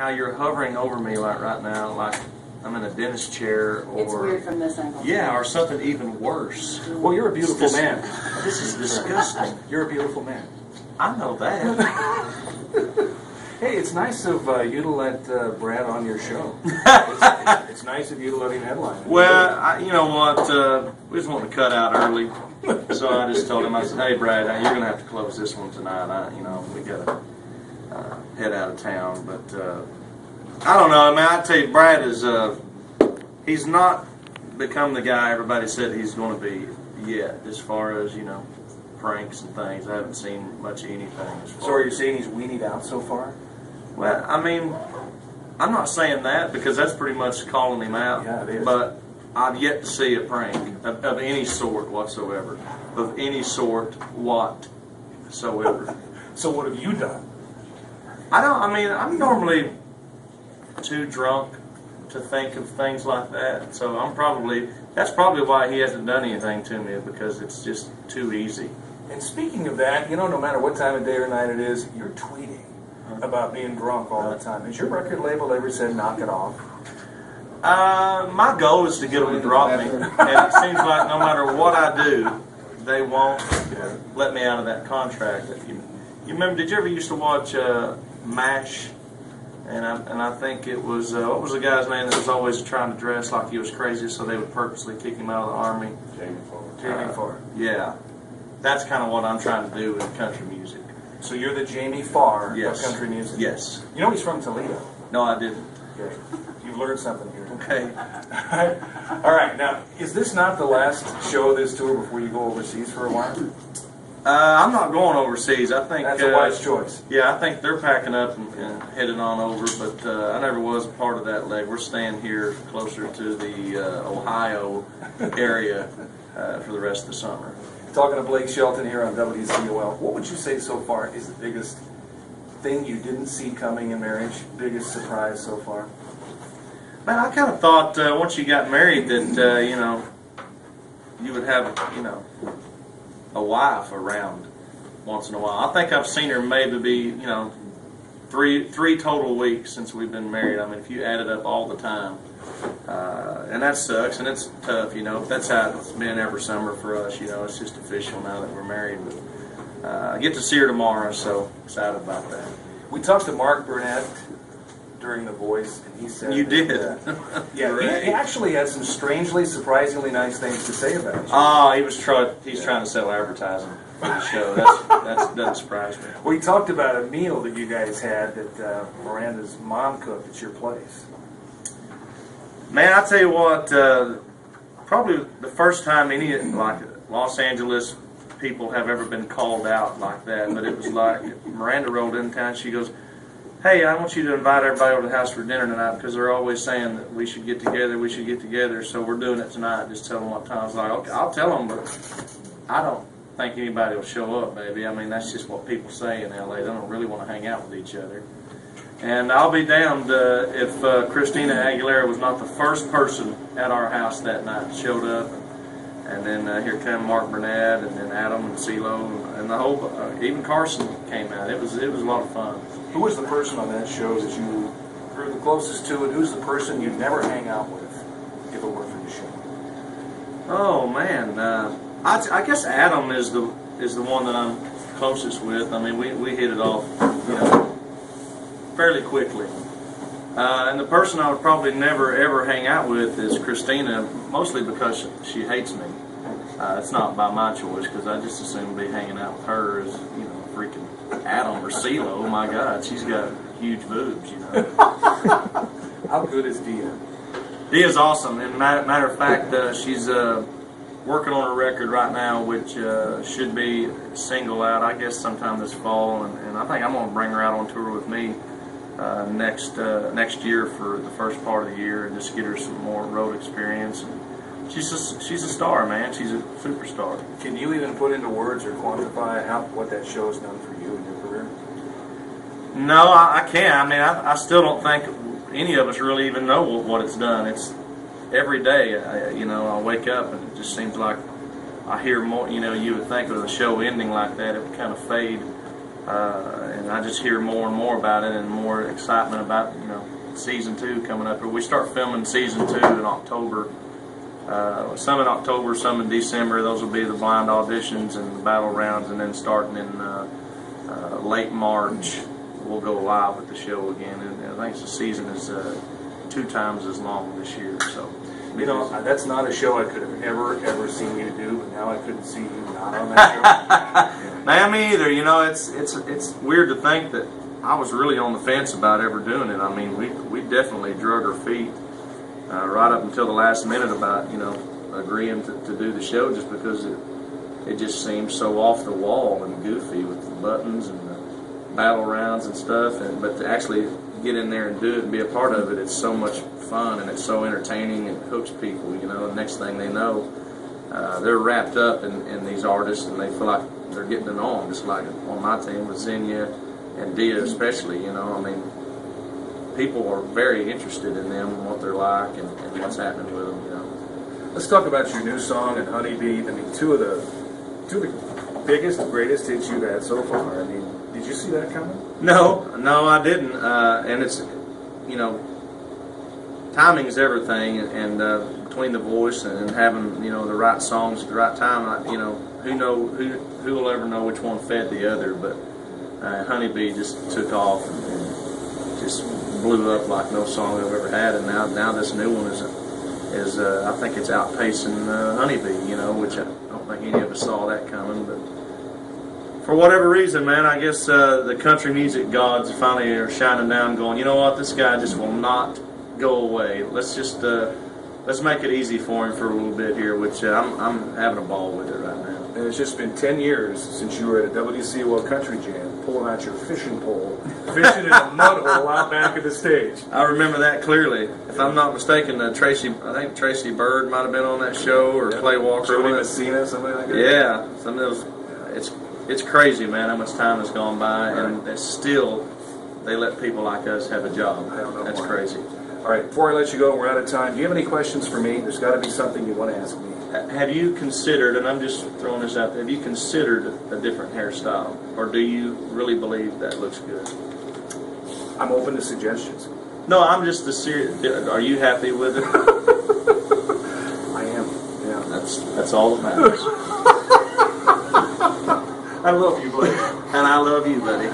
how you're hovering over me like right now, like I'm in a dentist chair, or it's weird from this angle. Yeah, or something even worse. Well, you're a beautiful man. This is disgusting. You're a beautiful man. I know that. Hey, it's nice of you to let Brad on your show. It's nice of you to let him headline. Well, you know what? We just want to cut out early, so I just told him. I said, "Hey, Brad, you're gonna have to close this one tonight. We gotta head out of town." But I don't know. I mean, I tell you, Brad is he's not become the guy everybody said he's going to be yet, as far as pranks and things. I haven't seen much of anything. So are you saying he's weaned out so far? Well, I mean, I'm not saying that because that's pretty much calling him out. Yeah, it is. But I've yet to see a prank of any sort whatsoever. Of any sort whatsoever. So what have you done? I mean, I'm normally too drunk to think of things like that. So that's probably why he hasn't done anything to me, because it's just too easy. And speaking of that, no matter what time of day or night it is, you're tweeting about being drunk all the time. Has your record label ever said knock it off? My goal is to get them to drop me, and it seems like no matter what I do, they won't let me out of that contract. You remember? Did you ever used to watch MASH? And I think it was what was the guy's name that was always trying to dress like he was crazy, so they would purposely kick him out of the army? Jamie Farr. Yeah, that's kind of what I'm trying to do with country music. So you're the Jamie Farr Yes. of country music? Yes. He's from Toledo. No, I didn't. Okay. You've learned something here. Okay. All right. Now, is this not the last show of this tour before you go overseas for a while? I'm not going overseas. I think that's a wise choice. Yeah, I think they're packing up and headed on over, but I never was a part of that leg. We're staying here closer to the Ohio area for the rest of the summer. Talking to Blake Shelton here on WCOL, what would you say so far is the biggest thing you didn't see coming in marriage? Biggest surprise so far? Man, I kind of thought once you got married that you would have a wife around once in a while. I think I've seen her maybe three total weeks since we've been married. I mean, if you add it up all the time, and that sucks and it's tough. That's how it's been every summer for us. It's just official now that we're married. But I get to see her tomorrow, so excited about that. We talked to Mark Burnett during The Voice, and he said you did. Yeah, he actually had some strangely, surprisingly nice things to say about you. Oh, he's trying to sell advertising for the show. That doesn't surprise me. We talked about a meal that you guys had that Miranda's mom cooked at your place. Man, I tell you what, probably the first time any Los Angeles people have ever been called out like that. But it was like Miranda rolled in town. She goes, "Hey, I want you to invite everybody over to the house for dinner tonight because they're always saying that we should get together. So we're doing it tonight. Just tell them what time." I was like, "Okay, I'll tell them, but I don't think anybody will show up, baby. I mean, that's just what people say in LA. They don't really want to hang out with each other." And I'll be damned if Christina Aguilera was not the first person at our house that night. Showed up, and then here came Mark Burnett, and then Adam and CeeLo, and the whole even Carson came out. It was a lot of fun. Who was the person on that show that you grew the closest to, and who's the person you'd never hang out with if it were for the show? Oh man, I guess Adam is the one that I'm closest with. I mean, we hit it off, fairly quickly. And the person I would probably never ever hang out with is Christina, mostly because she hates me. It's not by my choice, because I just assume be hanging out with her as freaking Adam or CeeLo. Oh my God, she's got huge boobs, How good is Dia? Dia's awesome. And matter of fact, she's working on a record right now, which should be single out, I guess, sometime this fall. And I think I'm going to bring her out on tour with me next year for the first part of the year, and just get her some more road experience. And she's a star, man. She's a superstar. Can you even put into words or quantify what that show has done for you in your career? No, I can't. I mean, I still don't think any of us really even know what it's done. It's every day, I wake up and it just seems like I hear more. You would think with a show ending like that, it would kind of fade and I just hear more and more about it, and more excitement about season 2 coming up. We start filming season 2 in October. Some in October, some in December. Those will be the blind auditions and the battle rounds, and then starting in late March, we'll go live with the show again. And I think the season is 2 times as long this year. So, that's not a show I could have ever seen you do, but now I couldn't see you not on that show. Man, me either. It's weird to think that I was really on the fence about ever doing it. I mean, we definitely drug our feet right up until the last minute about agreeing to do the show, just because it just seems so off the wall and goofy with the buttons and the battle rounds and stuff. But to actually get in there and do it and be a part of it, it's so much fun and it's so entertaining and hooks people. The next thing they know, they're wrapped up in these artists, and they feel like they're getting it on, just like on my team with Xenia and Dia especially. I mean, people are very interested in them and what they're like and what's happening with them. Let's talk about your new song and Honeybee. I mean, two of the biggest, greatest hits you've had so far. I mean, did you see that coming? No, I didn't. And it's, timing is everything, and between the voice and having the right songs at the right time, who will ever know which one fed the other? But Honeybee just took off and just blew up like no song I've ever had, and now this new one is I think it's outpacing Honeybee, which I don't think any of us saw that coming. But for whatever reason, man, I guess the country music gods finally are shining down, going, you know what, this guy just will not go away. Let's just let's make it easy for him for a little bit here, which I'm having a ball with it right now. And it's just been 10 years since you were at a WCOL Country Jam, pulling out your fishing pole, fishing in a mud hole out back of the stage. I remember that clearly. If I'm not mistaken, I think Tracy Bird might have been on that show, or Clay Walker. Jody Messina, somebody like that. Yeah, some of those. It's crazy, man, how much time has gone by, and it's still they let people like us have a job. I don't know. That's crazy. All right, before I let you go, we're out of time. Do you have any questions for me? There's got to be something you want to ask me. Have you considered, and I'm just throwing this out there, have you considered a different hairstyle, or do you really believe that looks good? I'm open to suggestions. No, I'm just the serious. Are you happy with it? I am. Yeah. That's all that matters. I love you, buddy. And I love you, buddy.